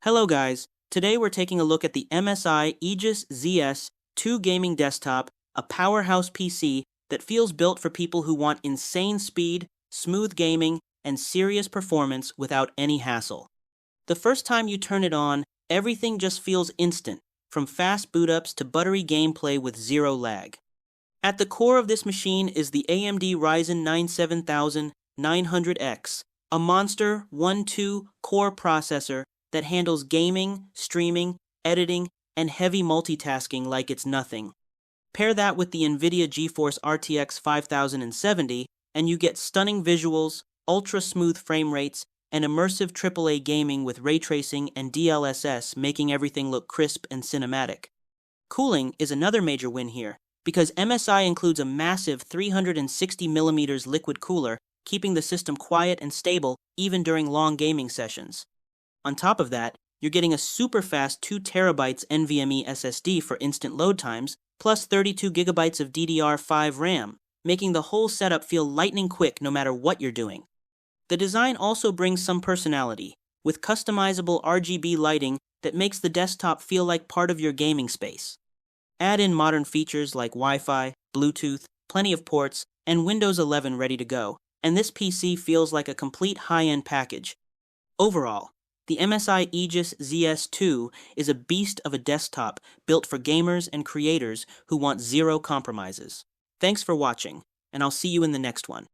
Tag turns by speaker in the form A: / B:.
A: Hello guys, today we're taking a look at the MSI Aegis ZS2 gaming desktop, a powerhouse PC that feels built for people who want insane speed, smooth gaming, and serious performance without any hassle. The first time you turn it on, everything just feels instant, from fast boot ups to buttery gameplay with zero lag. At the core of this machine is the AMD Ryzen 9 7900X, a monster 1-2 core processor that handles gaming, streaming, editing, and heavy multitasking like it's nothing. Pair that with the NVIDIA GeForce RTX 5070, and you get stunning visuals, ultra-smooth frame rates, and immersive AAA gaming with ray tracing and DLSS making everything look crisp and cinematic. Cooling is another major win here, because MSI includes a massive 360mm liquid cooler, keeping the system quiet and stable even during long gaming sessions. On top of that, you're getting a super fast 2TB NVMe SSD for instant load times, plus 32GB of DDR5 RAM, making the whole setup feel lightning quick no matter what you're doing. The design also brings some personality, with customizable RGB lighting that makes the desktop feel like part of your gaming space. Add in modern features like Wi-Fi, Bluetooth, plenty of ports, and Windows 11 ready to go, and this PC feels like a complete high-end package. Overall, the MSI Aegis ZS2 is a beast of a desktop built for gamers and creators who want zero compromises. Thanks for watching, and I'll see you in the next one.